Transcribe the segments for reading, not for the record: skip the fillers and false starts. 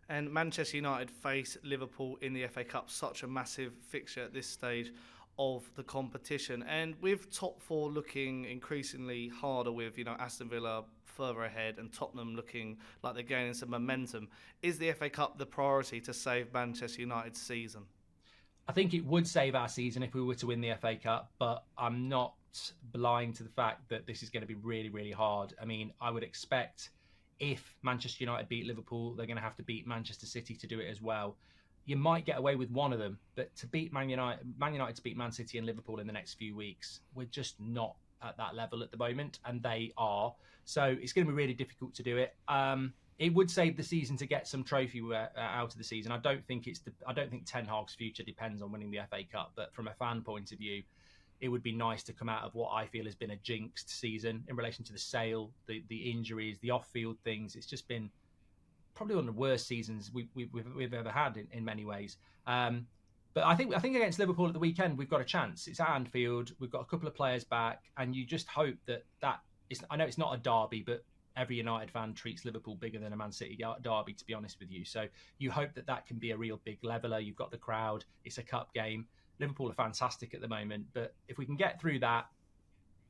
And Manchester United face Liverpool in the FA Cup, such a massive fixture at this stage of the competition. And with top four looking increasingly harder, with Aston Villa further ahead and Tottenham looking like they're gaining some momentum, is the FA Cup the priority to save Manchester United's season? I think it would save our season if we were to win the FA Cup, but I'm not blind to the fact that this is going to be really, really hard. I mean, I would expect if Manchester United beat Liverpool, they're going to have to beat Manchester City to do it as well. You might get away with one of them, but to beat Man United to beat Man City and Liverpool in the next few weeks, we're just not at that level at the moment, and they are. So it's going to be really difficult to do it. It would save the season to get some trophy out of the season. I don't think Ten Hag's future depends on winning the FA Cup, but from a fan point of view, it would be nice to come out of what I feel has been a jinxed season in relation to the sale, the injuries, the off-field things. It's just been probably one of the worst seasons we've ever had in many ways. But I think against Liverpool at the weekend, we've got a chance. It's at Anfield. We've got a couple of players back, and you just hope that is. I know it's not a derby, but every United fan treats Liverpool bigger than a Man City derby, to be honest with you. So you hope that can be a real big leveler. You've got the crowd. It's a cup game. Liverpool are fantastic at the moment, but if we can get through that,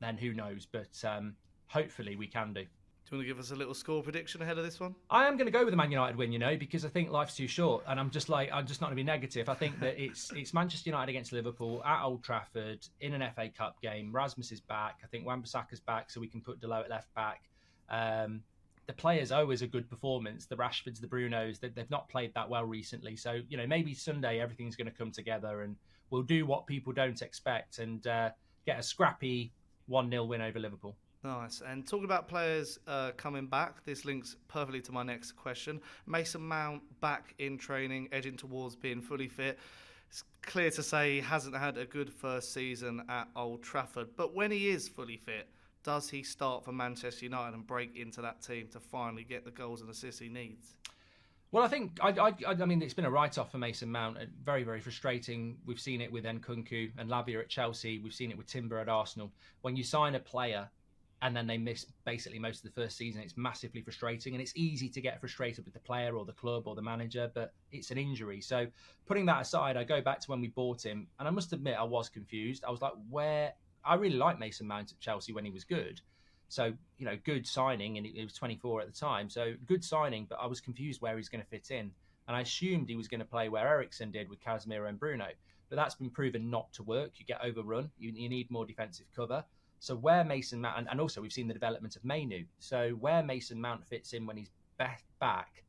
then who knows? But hopefully we can do. Do you want to give us a little score prediction ahead of this one? I am going to go with the Man United win, because I think life's too short, and I'm just not going to be negative. I think that it's Manchester United against Liverpool at Old Trafford in an FA Cup game. Rasmus is back. I think Wan-Bissaka's back, so we can put Delo at left back. The players owe us a good performance. The Rashfords, the Brunos, they've not played that well recently. So, maybe Sunday everything's going to come together and we'll do what people don't expect and get a scrappy 1-0 win over Liverpool. Nice. And talking about players coming back, this links perfectly to my next question. Mason Mount back in training, edging towards being fully fit. It's clear to say he hasn't had a good first season at Old Trafford. But when he is fully fit, does he start for Manchester United and break into that team to finally get the goals and assists he needs? Well, I think, I mean, it's been a write-off for Mason Mount. Very, very frustrating. We've seen it with Nkunku and Lavia at Chelsea. We've seen it with Timber at Arsenal. When you sign a player and then they miss basically most of the first season, it's massively frustrating. And it's easy to get frustrated with the player or the club or the manager, but it's an injury. So putting that aside, I go back to when we bought him. And I must admit, I was confused. I was like, I really liked Mason Mount at Chelsea when he was good. So, good signing, and he was 24 at the time. So, good signing, but I was confused where he's going to fit in. And I assumed he was going to play where Eriksen did with Casemiro and Bruno. But that's been proven not to work. You get overrun. You need more defensive cover. So, where Mason Mount, and also we've seen the development of Mainu. So, where Mason Mount fits in when he's back,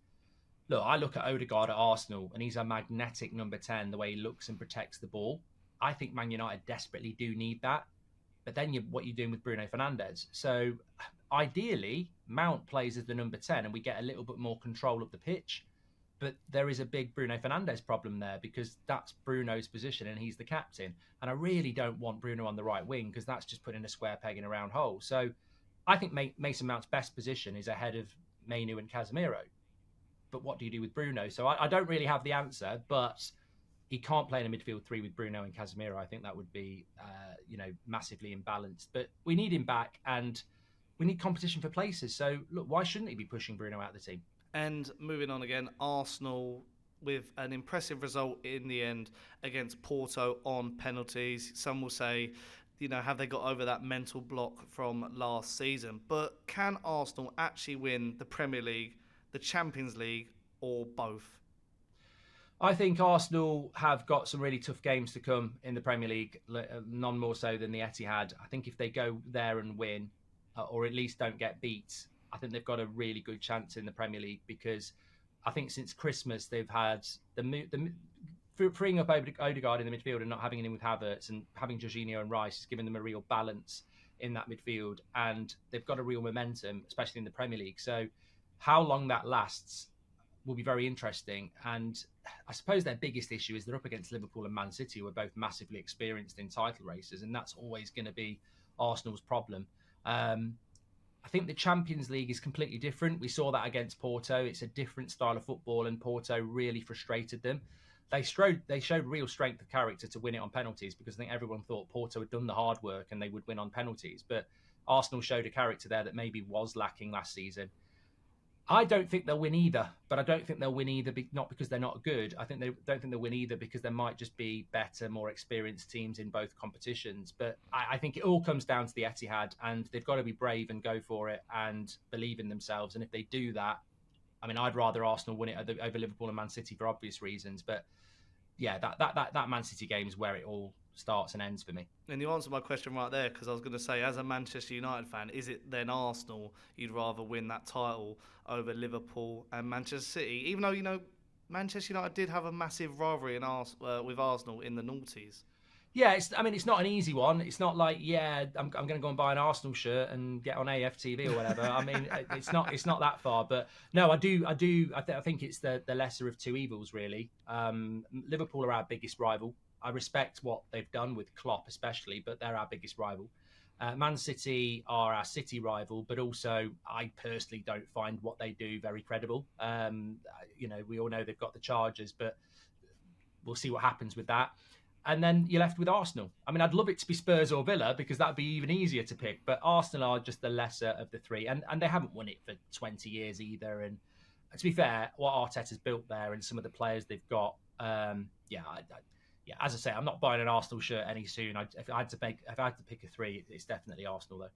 look, I look at Odegaard at Arsenal, and he's a magnetic number 10, the way he looks and protects the ball. I think Man United desperately do need that. But then what you're doing with Bruno Fernandes. So ideally, Mount plays as the number 10 and we get a little bit more control of the pitch. But there is a big Bruno Fernandes problem there because that's Bruno's position and he's the captain. And I really don't want Bruno on the right wing because that's just putting a square peg in a round hole. So I think Mason Mount's best position is ahead of Mainu and Casemiro. But what do you do with Bruno? So I don't really have the answer, but he can't play in a midfield three with Bruno and Casemiro. I think that would be, massively imbalanced. But we need him back, and we need competition for places. So, look, why shouldn't he be pushing Bruno out of the team? And moving on again, Arsenal with an impressive result in the end against Porto on penalties. Some will say, have they got over that mental block from last season? But can Arsenal actually win the Premier League, the Champions League, or both? I think Arsenal have got some really tough games to come in the Premier League, none more so than the Etihad. I think if they go there and win, or at least don't get beat, I think they've got a really good chance in the Premier League because I think since Christmas they've had freeing up Odegaard in the midfield and not having him with Havertz and having Jorginho and Rice has given them a real balance in that midfield, and they've got a real momentum, especially in the Premier League. So how long that lasts will be very interesting. And I suppose their biggest issue is they're up against Liverpool and Man City, who are both massively experienced in title races, and that's always going to be Arsenal's problem. I think the Champions League is completely different. We saw that against Porto. It's a different style of football, and Porto really frustrated them. They showed real strength of character to win it on penalties because I think everyone thought Porto had done the hard work and they would win on penalties. But Arsenal showed a character there that maybe was lacking last season. I don't think they'll win either, but I don't think they'll win either not because they're not good. I think they don't think they'll win either because there might just be better, more experienced teams in both competitions. But I think it all comes down to the Etihad, and they've got to be brave and go for it and believe in themselves. And if they do that, I mean, I'd rather Arsenal win it over Liverpool and Man City for obvious reasons. But yeah, that Man City game is where it all starts and ends for me. And you answered my question right there, because I was going to say, as a Manchester United fan, is it then Arsenal you'd rather win that title over Liverpool and Manchester City? Even though, Manchester United did have a massive rivalry with Arsenal in the noughties. Yeah, it's not an easy one. It's not like, I'm going to go and buy an Arsenal shirt and get on AFTV or whatever. I mean, it's not that far. But no, I think it's the lesser of two evils, really. Liverpool are our biggest rival. I respect what they've done with Klopp, especially, but they're our biggest rival. Man City are our City rival, but also I personally don't find what they do very credible. We all know they've got the Chargers, but we'll see what happens with that. And then you're left with Arsenal. I mean, I'd love it to be Spurs or Villa because that'd be even easier to pick, but Arsenal are just the lesser of the three, and they haven't won it for 20 years either. And to be fair, what Arteta's built there and some of the players they've got, as I say, I'm not buying an Arsenal shirt any soon. If I had to pick a three, it's definitely Arsenal though.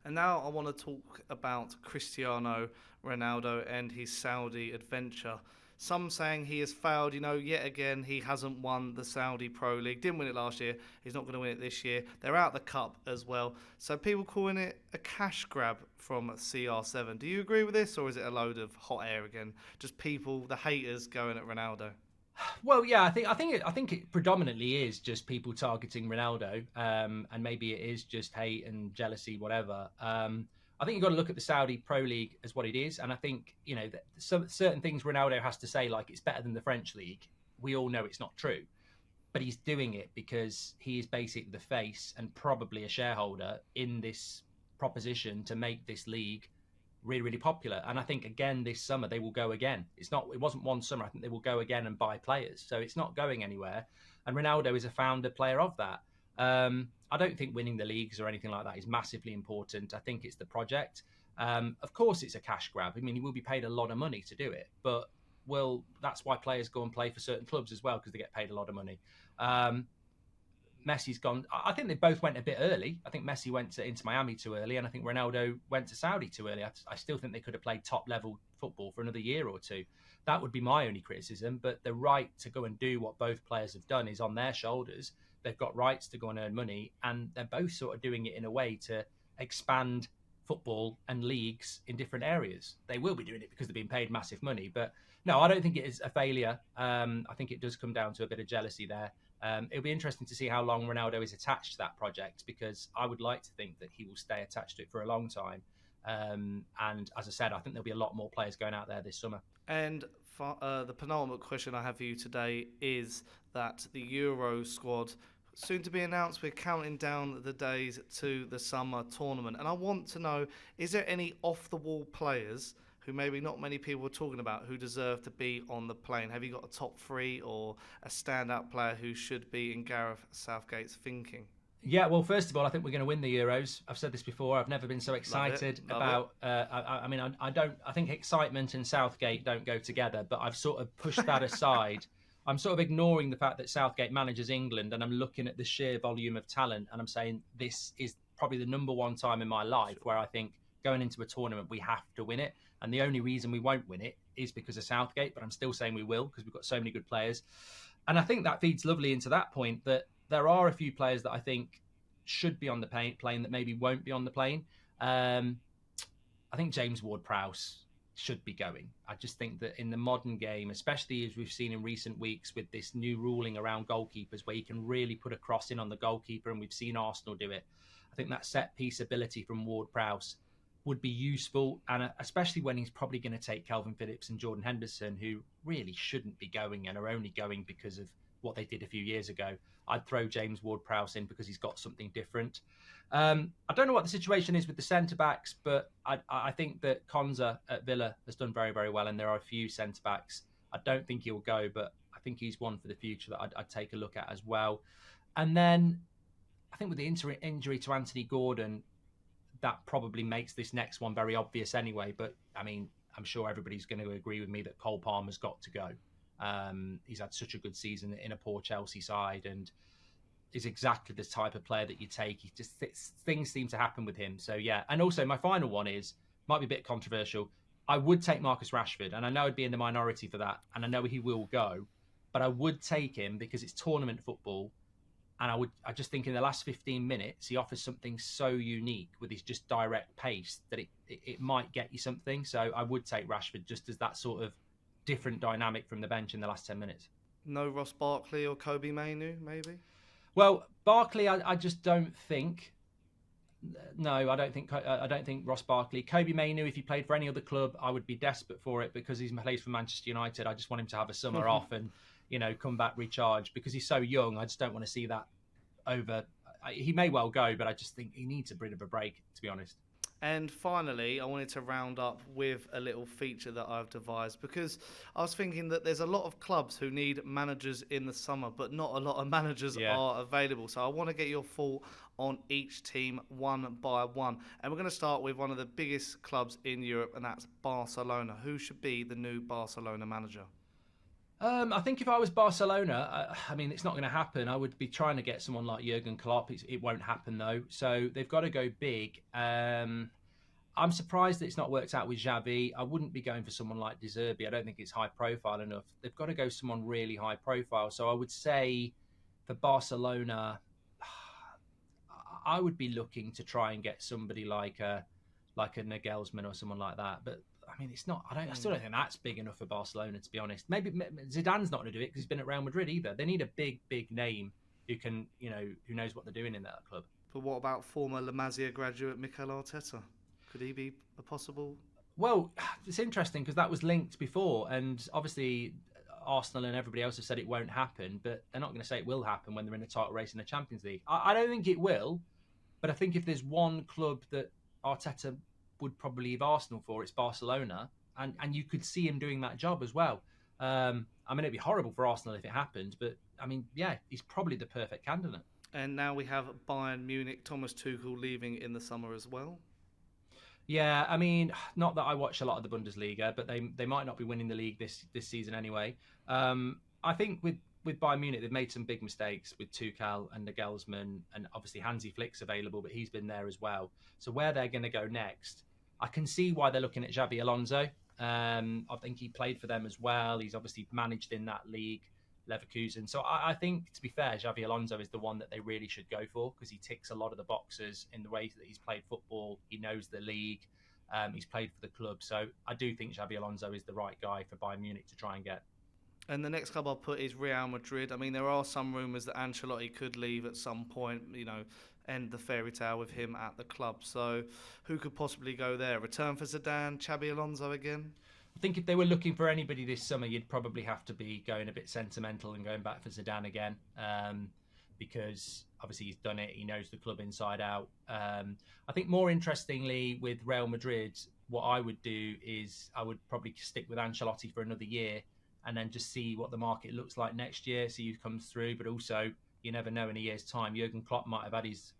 And now I want to talk about Cristiano Ronaldo and his Saudi adventure. Some saying he has failed, yet again, he hasn't won the Saudi Pro League. Didn't win it last year. He's not going to win it this year. They're out the cup as well. So people calling it a cash grab from CR7. Do you agree with this, or is it a load of hot air again? Just people, the haters, going at Ronaldo? Well, yeah, I think it predominantly is just people targeting Ronaldo, and maybe it is just hate and jealousy, whatever. I think you've got to look at the Saudi Pro League as what it is, and I think that certain things Ronaldo has to say, like it's better than the French league. We all know it's not true, but he's doing it because he is basically the face and probably a shareholder in this proposition to make this league really, really popular. And I think again this summer they will go again. It wasn't one summer. I think they will go again and buy players. So it's not going anywhere. And Ronaldo is a founder player of that. I don't think winning the leagues or anything like that is massively important. I think it's the project. Of course, it's a cash grab. I mean, he will be paid a lot of money to do it, but that's why players go and play for certain clubs as well, because they get paid a lot of money. Messi's gone. I think they both went a bit early. I think Messi went into Miami too early, and I think Ronaldo went to Saudi too early. I still think they could have played top-level football for another year or two. That would be my only criticism, but the right to go and do what both players have done is on their shoulders. They've got rights to go and earn money, and they're both sort of doing it in a way to expand football and leagues in different areas. They will be doing it because they're being paid massive money, but no, I don't think it is a failure. I think it does come down to a bit of jealousy there. It'll be interesting to see how long Ronaldo is attached to that project, because I would like to think that he will stay attached to it for a long time. And as I said, I think there'll be a lot more players going out there this summer. And the penultimate question I have for you today is that the Euro squad, soon to be announced, we're counting down the days to the summer tournament. And I want to know, is there any off-the-wall players who maybe not many people are talking about who deserve to be on the plane? Have you got a top three or a standout player who should be in Gareth Southgate's thinking? Yeah, well, first of all, I think we're going to win the Euros. I've said this before. I've never been so excited about. I think excitement and Southgate don't go together. But I've sort of pushed that aside. I'm sort of ignoring the fact that Southgate manages England, and I'm looking at the sheer volume of talent, and I'm saying this is probably the number one time in my life where I think going into a tournament we have to win it. And the only reason we won't win it is because of Southgate. But I'm still saying we will, because we've got so many good players. And I think that feeds lovely into that point that there are a few players that I think should be on the plane that maybe won't be on the plane. I think James Ward-Prowse should be going. I just think that in the modern game, especially as we've seen in recent weeks with this new ruling around goalkeepers where you can really put a cross in on the goalkeeper, and we've seen Arsenal do it, I think that set-piece ability from Ward-Prowse would be useful, and especially when he's probably going to take Calvin Phillips and Jordan Henderson, who really shouldn't be going and are only going because of what they did a few years ago. I'd throw James Ward-Prowse in because he's got something different. I don't know what the situation is with the centre-backs, but I think that Konza at Villa has done very, very well, and there are a few centre-backs. I don't think he'll go, but I think he's one for the future that I'd take a look at as well. And then I think with the injury to Anthony Gordon, that probably makes this next one very obvious anyway. But, I mean, I'm sure everybody's going to agree with me that Cole Palmer's got to go. He's had such a good season in a poor Chelsea side, and is exactly the type of player that you take. He just things seem to happen with him. So yeah, and also my final one might be a bit controversial. I would take Marcus Rashford, and I know I'd be in the minority for that, and I know he will go, but I would take him because it's tournament football, and I just think in the last 15 minutes he offers something so unique with his just direct pace that it might get you something. So I would take Rashford just as that sort of different dynamic from the bench in the last 10 minutes. No Ross Barkley or Kobe Mainoo, maybe? Well, Barkley, I just don't think. No, I don't think Ross Barkley. Kobe Mainoo, if he played for any other club, I would be desperate for it because he's plays for Manchester United. I just want him to have a summer off and come back recharged because he's so young. I just don't want to see that over. He may well go, but I just think he needs a bit of a break, to be honest. And finally, I wanted to round up with a little feature that I've devised because I was thinking that there's a lot of clubs who need managers in the summer, but not a lot of managers are available. So I want to get your thought on each team one by one. And we're going to start with one of the biggest clubs in Europe, and that's Barcelona. Who should be the new Barcelona manager? I think if I was Barcelona, I mean, it's not going to happen. I would be trying to get someone like Jurgen Klopp. It won't happen, though. So they've got to go big. I'm surprised that it's not worked out with Xavi. I wouldn't be going for someone like De Zerbi. I don't think it's high profile enough. They've got to go someone really high profile. So I would say for Barcelona, I would be looking to try and get somebody like a Nagelsmann or someone like that. But I mean, it's not. I still don't think that's big enough for Barcelona, to be honest. Maybe Zidane's not going to do it because he's been at Real Madrid either. They need a big name who can, who knows what they're doing in that club. But what about former La Masia graduate Mikel Arteta? Could he be a possible? Well, it's interesting because that was linked before, and obviously Arsenal and everybody else have said it won't happen, but they're not going to say it will happen when they're in a title race in the Champions League. I don't think it will, but I think if there's one club that Arteta would probably leave Arsenal for, it's Barcelona, and you could see him doing that job as well. I mean, it'd be horrible for Arsenal if it happened, but I mean, yeah, he's probably the perfect candidate. And now we have Bayern Munich, Thomas Tuchel leaving in the summer as well. Yeah, I mean, not that I watch a lot of the Bundesliga, but they might not be winning the league this season anyway. I think with Bayern Munich, they've made some big mistakes with Tuchel and Nagelsmann, and obviously Hansi Flick's available, but he's been there as well. So where they're going to go next, I can see why they're looking at Xabi Alonso. I think he played for them as well. He's obviously managed in that league, Leverkusen. So I think, to be fair, Xabi Alonso is the one that they really should go for because he ticks a lot of the boxes in the way that he's played football. He knows the league. He's played for the club. So I do think Xabi Alonso is the right guy for Bayern Munich to try and get. And the next club I'll put is Real Madrid. I mean, there are some rumours that Ancelotti could leave at some point, end the fairy tale with him at the club. So who could possibly go there? Return for Zidane, Xabi Alonso again? I think if they were looking for anybody this summer, you'd probably have to be going a bit sentimental and going back for Zidane again, because obviously he's done it. He knows the club inside out. I think more interestingly with Real Madrid, what I would do is I would probably stick with Ancelotti for another year and then just see what the market looks like next year, see who comes through. But also, you never know in a year's time. Jurgen Klopp might have had his,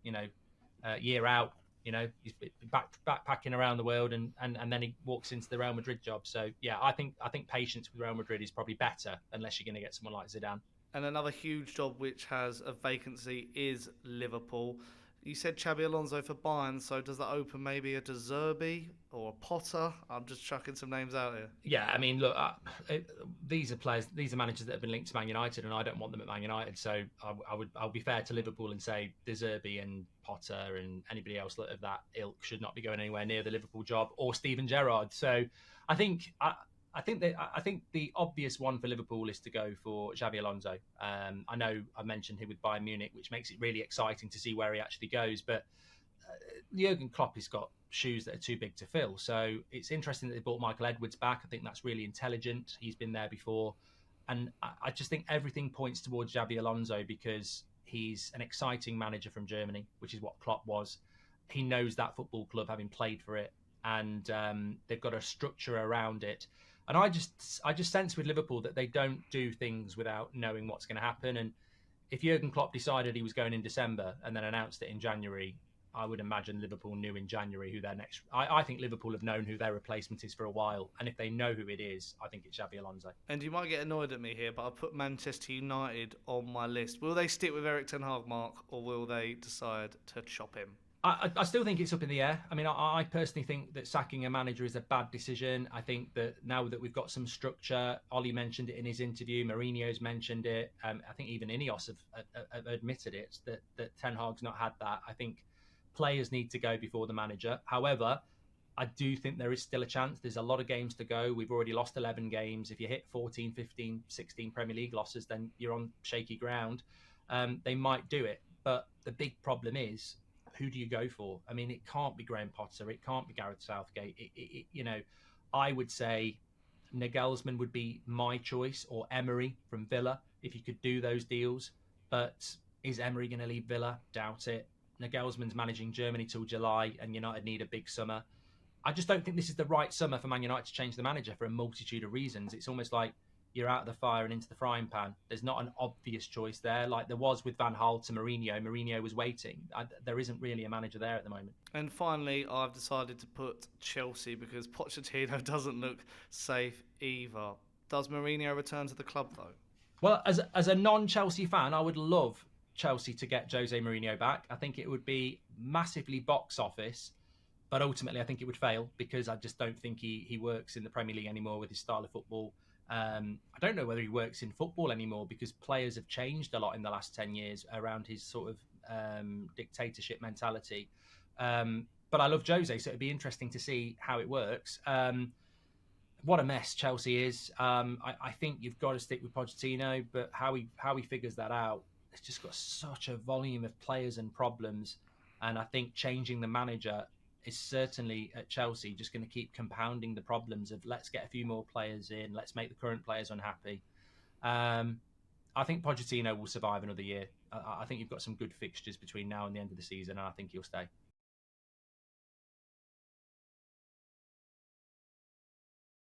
year out. He's backpacking around the world, and then he walks into the Real Madrid job. So yeah, I think patience with Real Madrid is probably better unless you're going to get someone like Zidane. And another huge job which has a vacancy is Liverpool. You said Xabi Alonso for Bayern, so does that open maybe a De Zerbi or a Potter? I'm just chucking some names out here. Yeah, I mean, look, these are managers that have been linked to Man United, and I don't want them at Man United. So I'll be fair to Liverpool and say De Zerbi and Potter and anybody else of that ilk should not be going anywhere near the Liverpool job or Steven Gerrard. So I think the obvious one for Liverpool is to go for Xabi Alonso. I know I mentioned him with Bayern Munich, which makes it really exciting to see where he actually goes. But Jurgen Klopp has got shoes that are too big to fill. So it's interesting that they brought Michael Edwards back. I think that's really intelligent. He's been there before. And I just think everything points towards Xabi Alonso because he's an exciting manager from Germany, which is what Klopp was. He knows that football club, having played for it. And they've got a structure around it. And I just sense with Liverpool that they don't do things without knowing what's going to happen. And if Jurgen Klopp decided he was going in December and then announced it in January, I would imagine Liverpool knew in January who their next. I think Liverpool have known who their replacement is for a while, and if they know who it is, I think it's Xabi Alonso. And you might get annoyed at me here, but I put Manchester United on my list. Will they stick with Erik ten Hag, Mark, or will they decide to chop him? I still think it's up in the air. I mean, I personally think that sacking a manager is a bad decision. I think that now that we've got some structure, Ollie mentioned it in his interview, Mourinho's mentioned it. I think even Ineos have admitted it, that Ten Hag's not had that. I think players need to go before the manager. However, I do think there is still a chance. There's a lot of games to go. We've already lost 11 games. If you hit 14, 15, 16 Premier League losses, then you're on shaky ground. They might do it. But the big problem is, who do you go for? I mean, it can't be Graham Potter. It can't be Gareth Southgate. I would say Nagelsmann would be my choice, or Emery from Villa, if you could do those deals. But is Emery going to leave Villa? Doubt it. Nagelsmann's managing Germany till July, and United need a big summer. I just don't think this is the right summer for Man United to change the manager for a multitude of reasons. It's almost like you're out of the fire and into the frying pan. There's not an obvious choice there, like there was with Van Gaal to Mourinho. Mourinho was waiting. There isn't really a manager there at the moment. And finally, I've decided to put Chelsea because Pochettino doesn't look safe either. Does Mourinho return to the club, though? Well, as a non-Chelsea fan, I would love Chelsea to get Jose Mourinho back. I think it would be massively box office, but ultimately I think it would fail because I just don't think he works in the Premier League anymore with his style of football. I don't know whether he works in football anymore because players have changed a lot in the last 10 years around his sort of dictatorship mentality. But I love Jose, so it'd be interesting to see how it works. What a mess Chelsea is. I think you've got to stick with Pochettino, but how he figures that out, it's just got such a volume of players and problems. And I think changing the manager is certainly at Chelsea just going to keep compounding the problems of let's get a few more players in, let's make the current players unhappy. I think Pochettino will survive another year. I think you've got some good fixtures between now and the end of the season, and I think he'll stay.